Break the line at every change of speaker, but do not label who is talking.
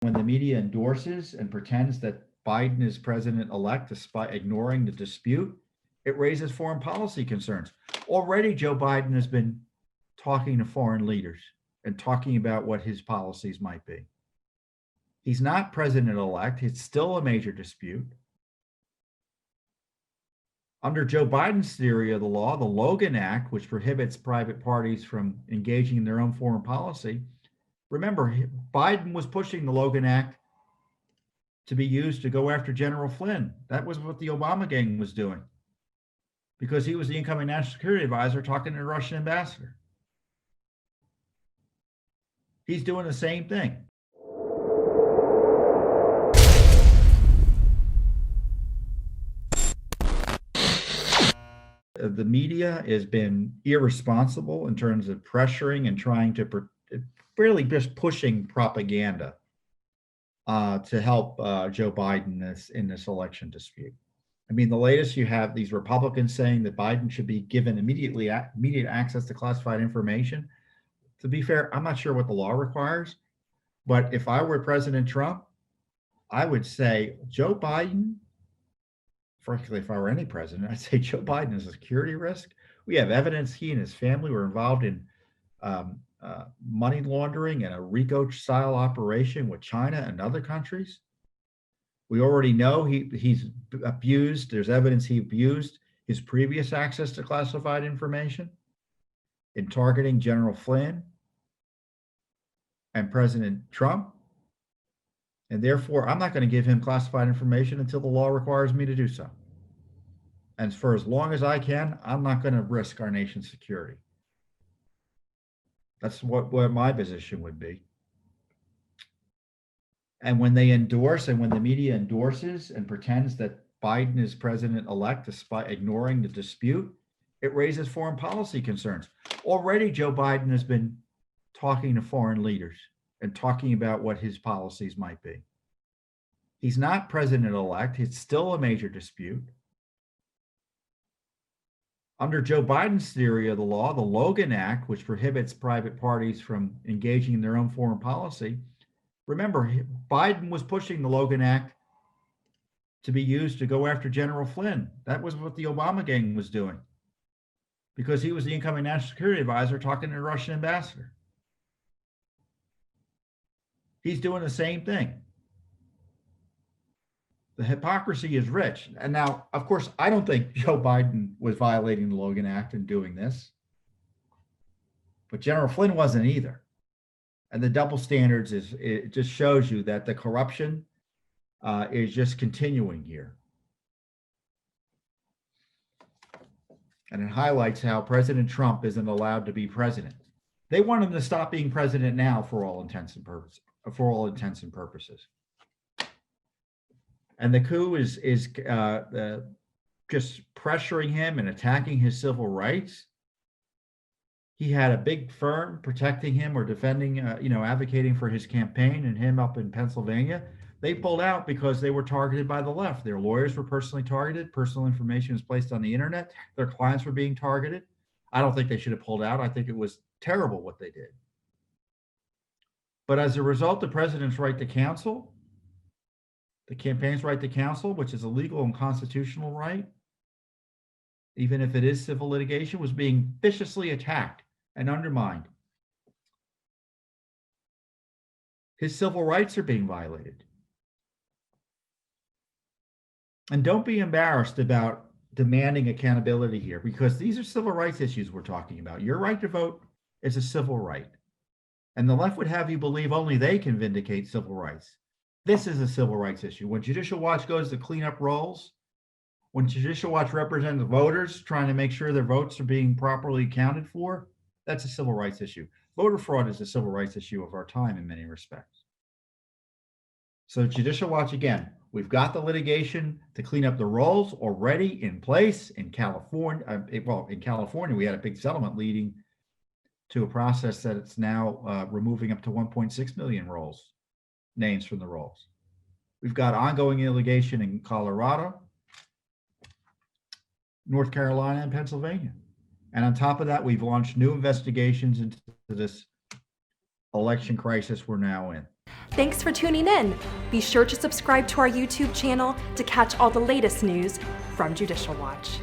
When the media endorses and pretends that Biden is president-elect despite ignoring the dispute, it raises foreign policy concerns. Already, Joe Biden has been talking to foreign leaders and talking about what his policies might be. He's not president-elect. It's still a major dispute. Under Joe Biden's theory of the law, the Logan Act, which prohibits private parties from engaging in their own foreign policy, remember, Biden was pushing the Logan Act to be used to go after General Flynn. That was what the Obama gang was doing because he was the incoming national security advisor talking to the Russian ambassador. He's doing the same thing. The media has been irresponsible in terms of pressuring and trying to really just pushing propaganda to help Joe Biden in this election dispute. I mean, the latest you have these Republicans saying that Biden should be given immediate access to classified information. To be fair, I'm not sure what the law requires, but if I were President Trump, I would say Joe Biden, frankly, if I were any president, I'd say Joe Biden is a security risk. We have evidence he and his family were involved in money laundering and a RICO-style operation with China and other countries. We already know he's abused. There's evidence he abused his previous access to classified information in targeting General Flynn and President Trump. And therefore, I'm not going to give him classified information until the law requires me to do so. And for as long as I can, I'm not going to risk our nation's security. That's what my position would be. And when they endorse and when the media endorses and pretends that Biden is president-elect despite ignoring the dispute, it raises foreign policy concerns. Already, Joe Biden has been talking to foreign leaders and talking about what his policies might be. He's not president-elect. It's still a major dispute. Under Joe Biden's theory of the law, the Logan Act, which prohibits private parties from engaging in their own foreign policy, remember, Biden was pushing the Logan Act to be used to go after General Flynn. That was what the Obama gang was doing because he was the incoming national security advisor talking to the Russian ambassador. He's doing the same thing. The hypocrisy is rich. And now, of course, I don't think Joe Biden was violating the Logan Act in doing this, but General Flynn wasn't either. And the double standards it just shows you that the corruption is just continuing here. And it highlights how President Trump isn't allowed to be president. They want him to stop being president now for all intents and purposes. And the coup is just pressuring him and attacking his civil rights. He had a big firm protecting him or defending, advocating for his campaign and him up in Pennsylvania. They pulled out because they were targeted by the left. Their lawyers were personally targeted. Personal information was placed on the internet. Their clients were being targeted. I don't think they should have pulled out. I think it was terrible what they did. But as a result, the president's right to counsel, the campaign's right to counsel, which is a legal and constitutional right, even if it is civil litigation, was being viciously attacked and undermined. His civil rights are being violated. And don't be embarrassed about demanding accountability here, because these are civil rights issues we're talking about. Your right to vote is a civil right. And the left would have you believe only they can vindicate civil rights. This is a civil rights issue. When Judicial Watch goes to clean up rolls, when Judicial Watch represents voters trying to make sure their votes are being properly accounted for, that's a civil rights issue. Voter fraud is a civil rights issue of our time in many respects. So Judicial Watch, again, we've got the litigation to clean up the rolls already in place in California. In California, we had a big settlement leading to a process that it's now removing up to 1.6 million names from the rolls. We've got ongoing litigation in Colorado, North Carolina, and Pennsylvania. And on top of that, we've launched new investigations into this election crisis we're now in.
Thanks for tuning in. Be sure to subscribe to our YouTube channel to catch all the latest news from Judicial Watch.